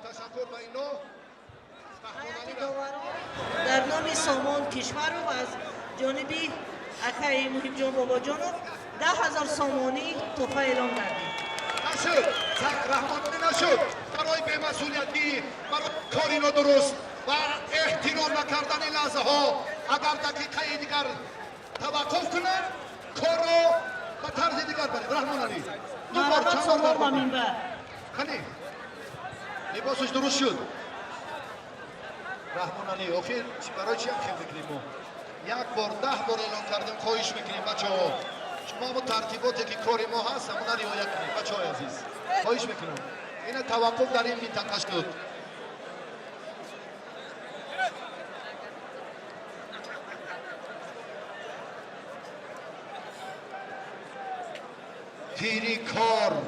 تشکر به اینو در نام سامان کشور و از جانبی اکای محیب جان بابا جانو 10,000 سامانی تحفه اعلام کردیم. نشد رحمانی نشد برای بی‌مسئولیتی، برای کاری نادرست و احترام نکردن لحظه ها اگر دقیقه دیگر توقف کنن کار رو به طرز دیگر برید. رحمان علی مرحبت سامان با منبر خلی لباسش درست شد. رحمان علی آخر برای چی هم خیلی میکنیم ما یک بار 10 بار اعلان کردیم خواهش میکنیم بچه ها شما با ترتیباتی که کاری ما هست همون رعایت کنید بچه های عزیز خواهش میکنم. این توقف در این منطقه شد. پیری کار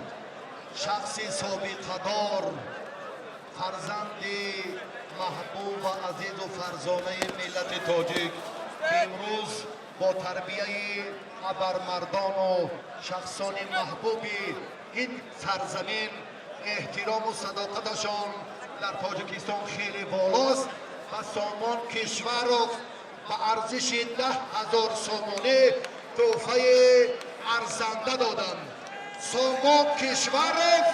شخصی سابقه دار فرزند محبوب و عزیز و فرزانه ملت تاجیک که امروز با تربیه ابرمردان و شخصان محبوب این سرزمین احترام و صداقتشان در تاجیکستان خیلی بالاست و سامان کشورов به ارزش 10,000 سامانه تحفه ارزنده دادند. سامان کشورов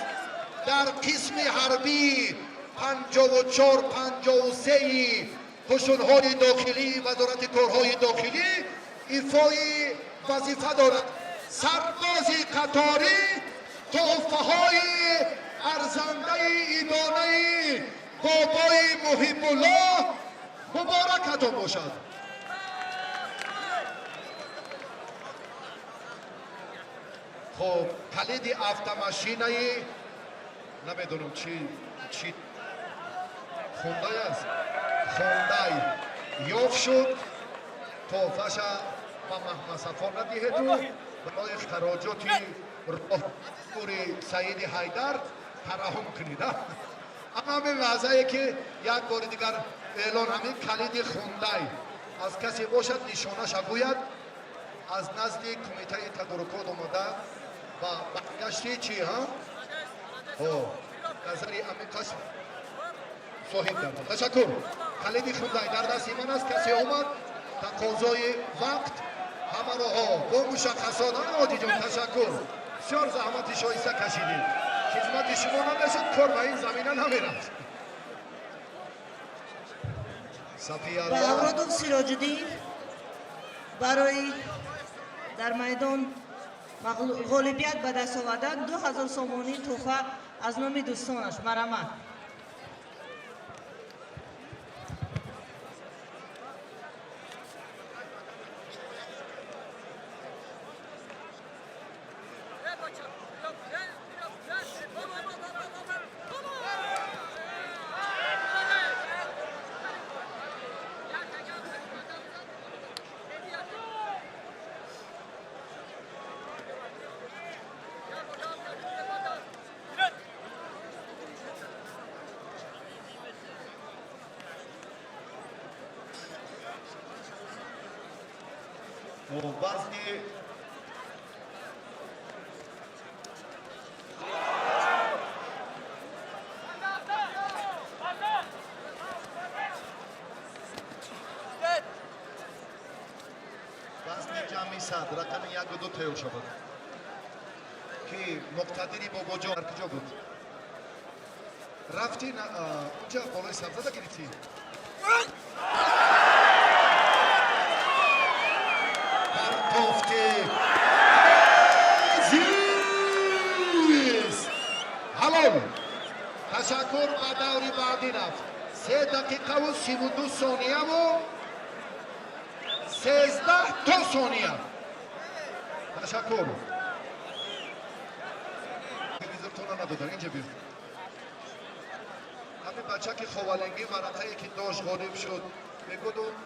در قسم حربی 54-53 قشون‌های داخلی وزارت کارهای داخلی ایفای وظیفه دارد. سرباز قطاری تحفه‌های ارزنده ایدانه بابای محب الله مبارکتان باشد. خب کلید автомашинаи نمیدونم چی خوندای است خوندای یافت شد تحفه‌ش به محمد صفا ندهد و برای خراجات راهبری سعید حیدر ترحم کنید. اما همین لحظه که یک بار دیگر اعلان همین کلید خوندای از کسی باشد نشانش گوید از نزد کمیته تدارکات آمده و برگشتی چی ها؟ نظری همین قسم صاحب دارد. تشکر. کلید خوندای در دست من است. کسی آمد تقاضای وقت همه را ها با مشخصات آجی جان تشکر. بسیار زحمت شایسته کشیدید. خدمت شما نمیشد کار به این زمینه نمیرفت. صفی الله بهرام سیراج‌الدین برای در میدان غالبیت به دست آوردن 2,000 سامانی تحفه از نام دوستانش. مرحمت. وزن جمعی صد رقم 1 و 2 تیار شود که مقتدری بابا جان در کجا بود؟ رفتی اونجا بالای سبزه گرفتی؟ تشکر به دوری بعدی رفت 3 دقیقه و 32 ثانیه و 13 تا ثانیه. تشکر. تلویزیون ندادن اینجا بیاد. همین بچه که خوالنگی ورقه که داشت غالب شد بگو